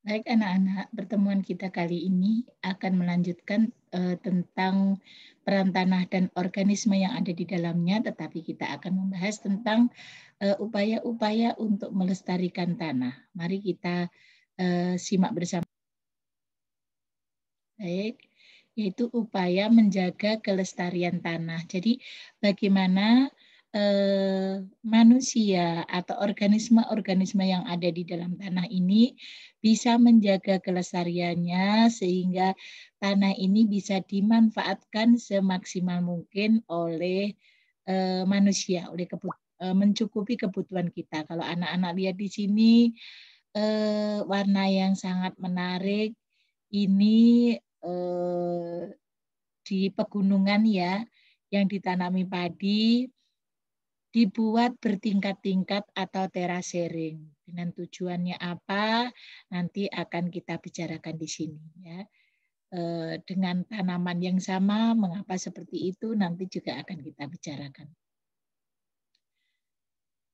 Baik anak-anak, pertemuan kita kali ini akan melanjutkan tentang peran tanah dan organisme yang ada di dalamnya, tetapi kita akan membahas tentang upaya-upaya untuk melestarikan tanah. Mari kita simak bersama. Baik, yaitu upaya menjaga kelestarian tanah. Jadi bagaimana manusia atau organisme-organisme yang ada di dalam tanah ini bisa menjaga kelestariannya sehingga tanah ini bisa dimanfaatkan semaksimal mungkin oleh manusia, oleh mencukupi kebutuhan kita. Kalau anak-anak lihat di sini warna yang sangat menarik ini di pegunungan ya, yang ditanami padi, dibuat bertingkat-tingkat atau terasering. Dengan tujuannya apa, nanti akan kita bicarakan di sini ya. Dengan tanaman yang sama, mengapa seperti itu, nanti juga akan kita bicarakan.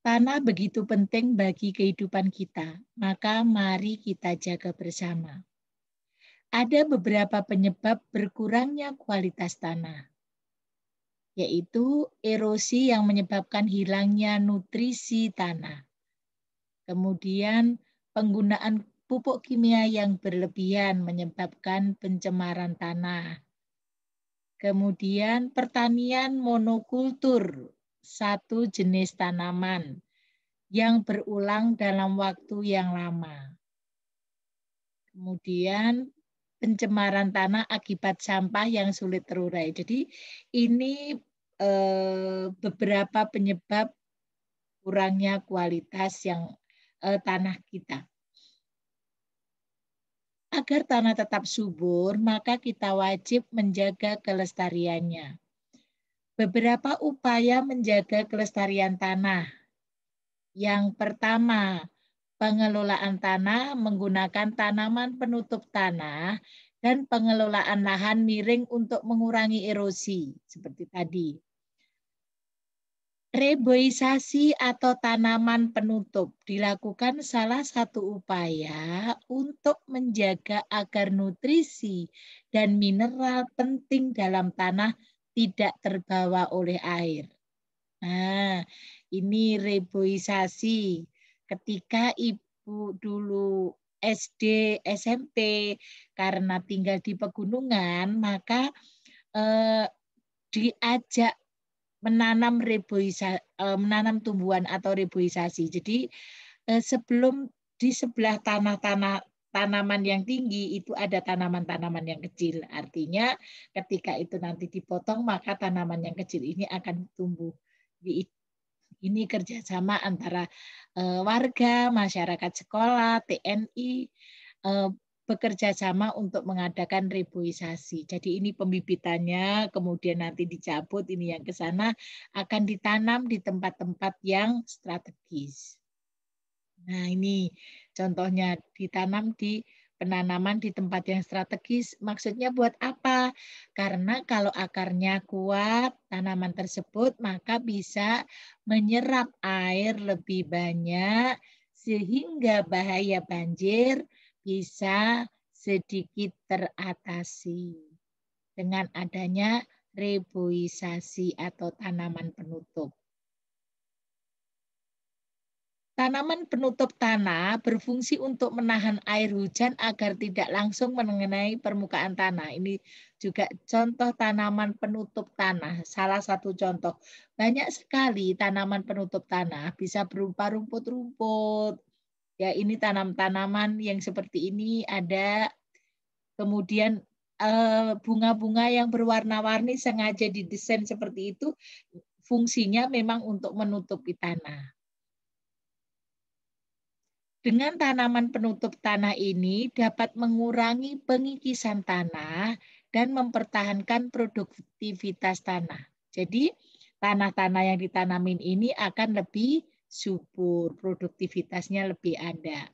Tanah begitu penting bagi kehidupan kita, maka mari kita jaga bersama. Ada beberapa penyebab berkurangnya kualitas tanah, yaitu erosi yang menyebabkan hilangnya nutrisi tanah. Kemudian penggunaan pupuk kimia yang berlebihan menyebabkan pencemaran tanah. Kemudian pertanian monokultur, satu jenis tanaman yang berulang dalam waktu yang lama. Kemudian pencemaran tanah akibat sampah yang sulit terurai. Jadi ini beberapa penyebab kurangnya kualitas yang tanah kita. Agar tanah tetap subur, maka kita wajib menjaga kelestariannya. Beberapa upaya menjaga kelestarian tanah. Yang pertama, pengelolaan tanah menggunakan tanaman penutup tanah dan pengelolaan lahan miring untuk mengurangi erosi, seperti tadi. Reboisasi atau tanaman penutup dilakukan salah satu upaya untuk menjaga agar nutrisi dan mineral penting dalam tanah tidak terbawa oleh air. Nah, ini reboisasi. Ketika Ibu dulu SD, SMP, karena tinggal di pegunungan, maka diajak menanam menanam tumbuhan atau reboisasi. Jadi sebelum di sebelah tanaman yang tinggi itu ada tanaman-tanaman yang kecil. Artinya ketika itu nanti dipotong maka tanaman yang kecil ini akan tumbuh. Ini kerjasama antara warga, masyarakat sekolah, TNI, bekerja sama untuk mengadakan reboisasi. Jadi ini pembibitannya, kemudian nanti dicabut, ini yang ke sana akan ditanam di tempat-tempat yang strategis. Nah ini contohnya ditanam di penanaman di tempat yang strategis. Maksudnya buat apa? Karena kalau akarnya kuat, tanaman tersebut maka bisa menyerap air lebih banyak sehingga bahaya banjir bisa sedikit teratasi dengan adanya reboisasi atau tanaman penutup. Tanaman penutup tanah berfungsi untuk menahan air hujan agar tidak langsung mengenai permukaan tanah. Ini juga contoh tanaman penutup tanah, salah satu contoh. Banyak sekali tanaman penutup tanah, bisa berupa rumput-rumput. Ya, ini tanaman yang seperti ini ada. Kemudian bunga-bunga yang berwarna-warni sengaja didesain seperti itu, fungsinya memang untuk menutupi tanah. Dengan tanaman penutup tanah ini dapat mengurangi pengikisan tanah dan mempertahankan produktivitas tanah. Jadi tanah-tanah yang ditanamin ini akan lebih subur, produktivitasnya lebih ada.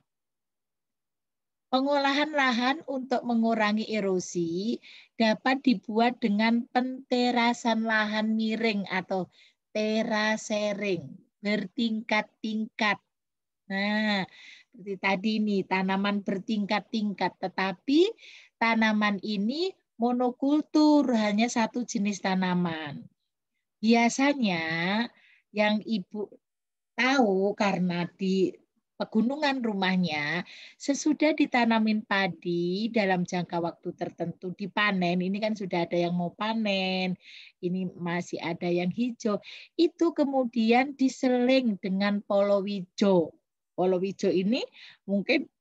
Pengolahan lahan untuk mengurangi erosi dapat dibuat dengan penterasan lahan miring atau terasering bertingkat-tingkat. Nah, Seperti tadi nih, tanaman bertingkat-tingkat, tetapi tanaman ini monokultur, hanya satu jenis tanaman. Biasanya yang Ibu tahu karena di pegunungan rumahnya, sesudah ditanamin padi dalam jangka waktu tertentu dipanen, ini kan sudah ada yang mau panen, ini masih ada yang hijau, itu kemudian diseling dengan polowijo. Polowijo ini mungkin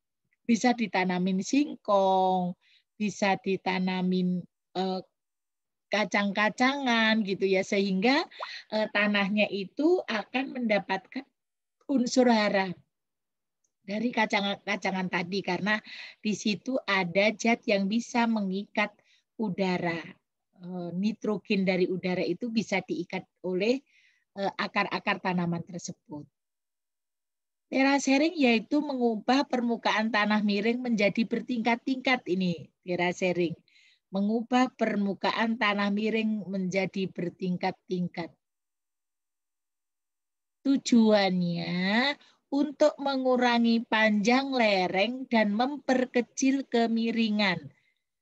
bisa ditanamin singkong, bisa ditanamin kacang-kacangan gitu ya, sehingga tanahnya itu akan mendapatkan unsur hara dari kacang-kacangan tadi karena di situ ada zat yang bisa mengikat udara. Nitrogen dari udara itu bisa diikat oleh akar-akar tanaman tersebut. Terasering yaitu mengubah permukaan tanah miring menjadi bertingkat-tingkat ini, terasering. Mengubah permukaan tanah miring menjadi bertingkat-tingkat. Tujuannya untuk mengurangi panjang lereng dan memperkecil kemiringan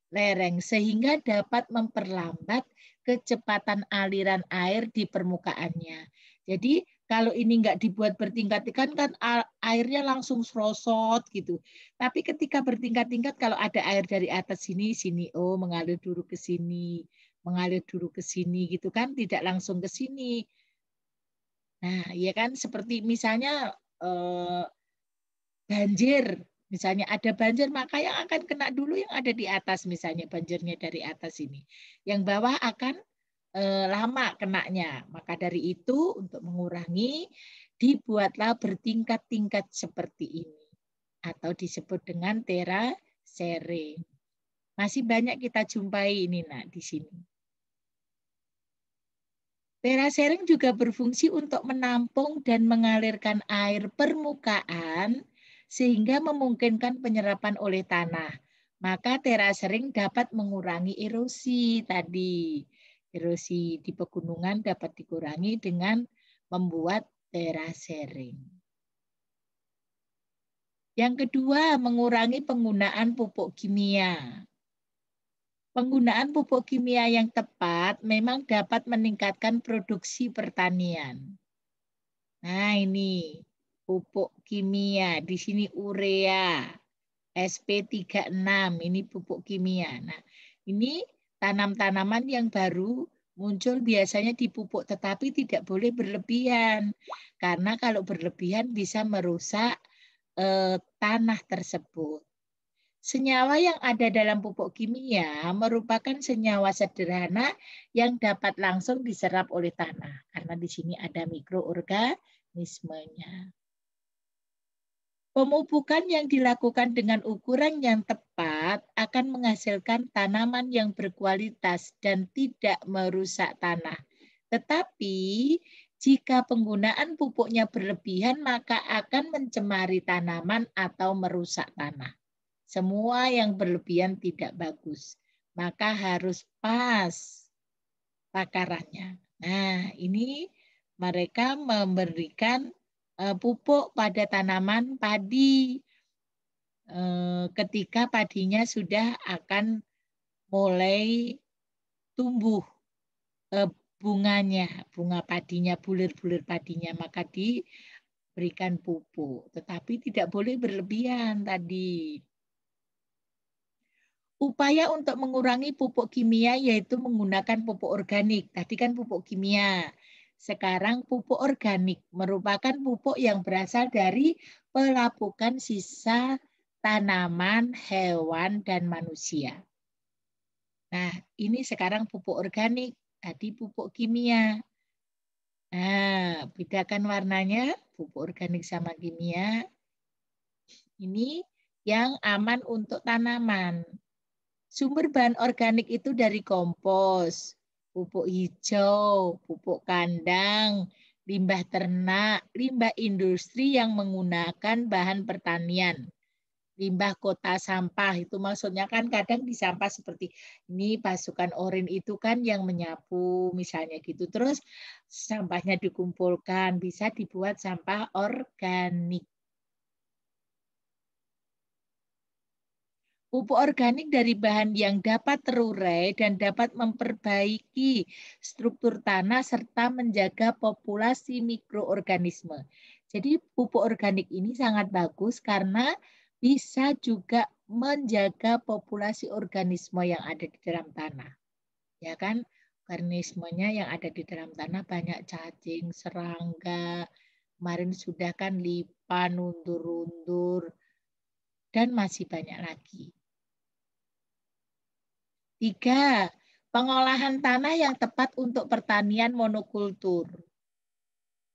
lereng sehingga dapat memperlambat kecepatan aliran air di permukaannya. Jadi kalau ini nggak dibuat bertingkat-tingkat kan airnya langsung serosot gitu. Tapi ketika bertingkat-tingkat kalau ada air dari atas sini, oh mengalir dulu ke sini, mengalir dulu ke sini gitu kan, tidak langsung ke sini. Nah, ya kan seperti misalnya banjir, misalnya ada banjir, maka yang akan kena dulu yang ada di atas, misalnya banjirnya dari atas ini. Yang bawah akan lama kenanya. Maka dari itu untuk mengurangi, dibuatlah bertingkat-tingkat seperti ini. Atau disebut dengan terasering. Masih banyak kita jumpai ini nak di sini. Terasering juga berfungsi untuk menampung dan mengalirkan air permukaan sehingga memungkinkan penyerapan oleh tanah. Maka terasering dapat mengurangi erosi tadi. Erosi di pegunungan dapat dikurangi dengan membuat terasering. Yang kedua, mengurangi penggunaan pupuk kimia. Penggunaan pupuk kimia yang tepat memang dapat meningkatkan produksi pertanian. Nah, ini pupuk kimia, di sini urea, SP36, ini pupuk kimia. Nah, ini tanam-tanaman yang baru muncul biasanya dipupuk, tetapi tidak boleh berlebihan. Karena kalau berlebihan bisa merusak tanah tersebut. Senyawa yang ada dalam pupuk kimia merupakan senyawa sederhana yang dapat langsung diserap oleh tanah. Karena di sini ada mikroorganismenya. Pemupukan yang dilakukan dengan ukuran yang tepat akan menghasilkan tanaman yang berkualitas dan tidak merusak tanah. Tetapi jika penggunaan pupuknya berlebihan, maka akan mencemari tanaman atau merusak tanah. Semua yang berlebihan tidak bagus. Maka harus pas takarannya. Nah, ini mereka memberikan pupuk pada tanaman padi ketika padinya sudah akan mulai tumbuh bunganya, bunga padinya, bulir-bulir padinya, maka diberikan pupuk. Tetapi tidak boleh berlebihan tadi. Upaya untuk mengurangi pupuk kimia yaitu menggunakan pupuk organik. Tadi kan pupuk kimia. Sekarang pupuk organik merupakan pupuk yang berasal dari pelapukan sisa tanaman, hewan, dan manusia. Nah, ini sekarang pupuk organik. Tadi pupuk kimia. Nah, bedakan warnanya, pupuk organik sama kimia. Ini yang aman untuk tanaman. Sumber bahan organik itu dari kompos, pupuk hijau, pupuk kandang, limbah ternak, limbah industri yang menggunakan bahan pertanian. Limbah kota sampah itu maksudnya kan kadang di sampah seperti ini pasukan orin itu kan yang menyapu misalnya gitu. Terus sampahnya dikumpulkan bisa dibuat sampah organik. Pupuk organik dari bahan yang dapat terurai dan dapat memperbaiki struktur tanah serta menjaga populasi mikroorganisme. Jadi pupuk organik ini sangat bagus karena bisa juga menjaga populasi organisme yang ada di dalam tanah. Ya kan? Organismenya yang ada di dalam tanah banyak cacing, serangga, kemarin sudah kan lipan, undur-undur, dan masih banyak lagi. 3. Pengolahan tanah yang tepat untuk pertanian monokultur.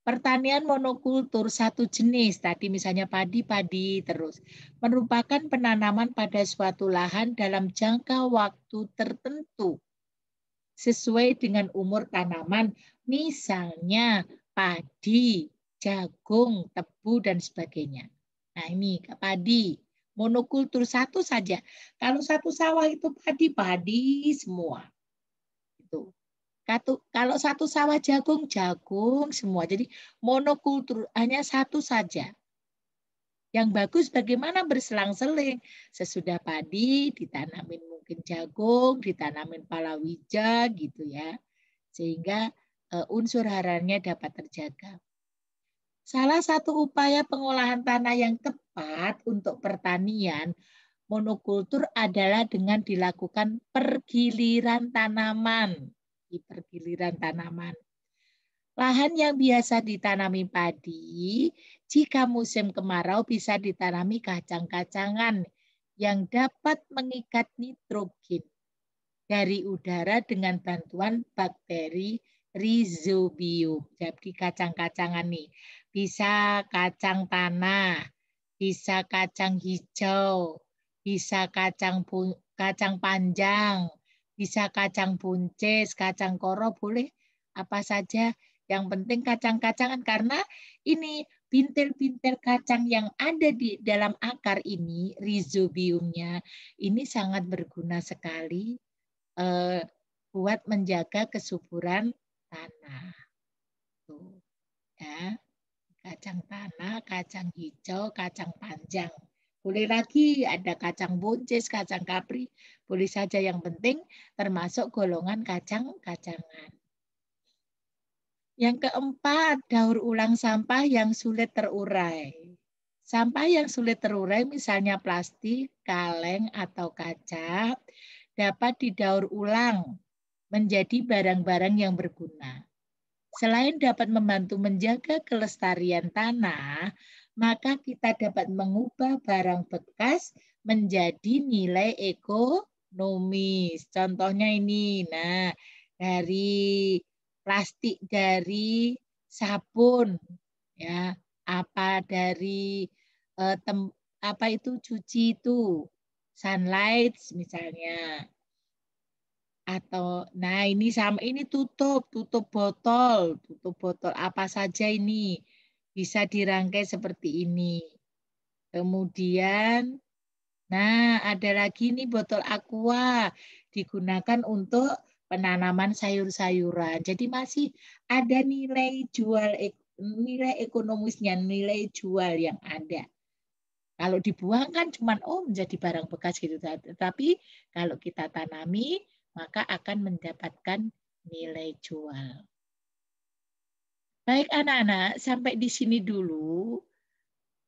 Pertanian monokultur satu jenis, tadi misalnya padi-padi terus, merupakan penanaman pada suatu lahan dalam jangka waktu tertentu sesuai dengan umur tanaman, misalnya padi, jagung, tebu, dan sebagainya. Nah ini padi, monokultur satu saja. Kalau satu sawah itu padi-padi semua. Itu. Kalau satu sawah jagung, jagung semua. Jadi monokultur hanya satu saja. Yang bagus bagaimana berselang-seling. Sesudah padi ditanamin mungkin jagung, ditanamin palawija gitu ya. Sehingga unsur haranya dapat terjaga. Salah satu upaya pengolahan tanah yang tepat untuk pertanian monokultur adalah dengan dilakukan pergiliran tanaman. Di pergiliran tanaman. Lahan yang biasa ditanami padi, jika musim kemarau bisa ditanami kacang-kacangan yang dapat mengikat nitrogen dari udara dengan bantuan bakteri rhizobium. Jadi kacang-kacangan nih, bisa kacang tanah, bisa kacang hijau, bisa kacang panjang, bisa kacang buncis, kacang koro, boleh apa saja. Yang penting kacang-kacangan karena ini bintil-bintil kacang yang ada di dalam akar ini, rhizobiumnya, ini sangat berguna sekali buat menjaga kesuburan tanah. Tuh, ya. Kacang tanah, kacang hijau, kacang panjang. Boleh lagi ada kacang buncis, kacang kapri, boleh saja yang penting termasuk golongan kacang-kacangan. Yang keempat, daur ulang sampah yang sulit terurai. Sampah yang sulit terurai misalnya plastik, kaleng, atau kaca dapat didaur ulang menjadi barang-barang yang berguna. Selain dapat membantu menjaga kelestarian tanah, maka kita dapat mengubah barang bekas menjadi nilai ekonomis. Contohnya ini, nah dari plastik dari sabun, ya, apa dari apa itu cuci itu, sunlight misalnya. Atau nah ini sama ini tutup botol apa saja ini bisa dirangkai seperti ini. Kemudian nah ada lagi nih botol aqua digunakan untuk penanaman sayur-sayuran. Jadi masih ada nilai ekonomisnya, nilai jual yang ada. Kalau dibuang kan cuman menjadi barang bekas gitu. Tapi kalau kita tanami maka akan mendapatkan nilai jual. Baik anak-anak, sampai di sini dulu.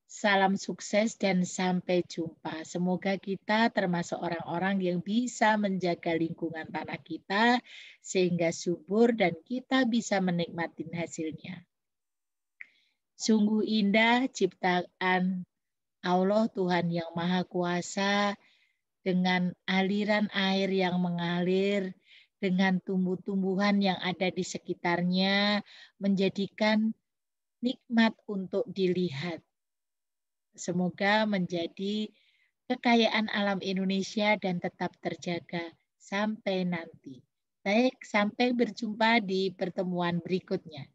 Salam sukses dan sampai jumpa. Semoga kita termasuk orang-orang yang bisa menjaga lingkungan tanah kita sehingga subur dan kita bisa menikmati hasilnya. Sungguh indah ciptaan Allah Tuhan yang Maha Kuasa dengan aliran air yang mengalir, dengan tumbuh-tumbuhan yang ada di sekitarnya, menjadikan nikmat untuk dilihat. Semoga menjadi kekayaan alam Indonesia dan tetap terjaga sampai nanti. Baik, sampai berjumpa di pertemuan berikutnya.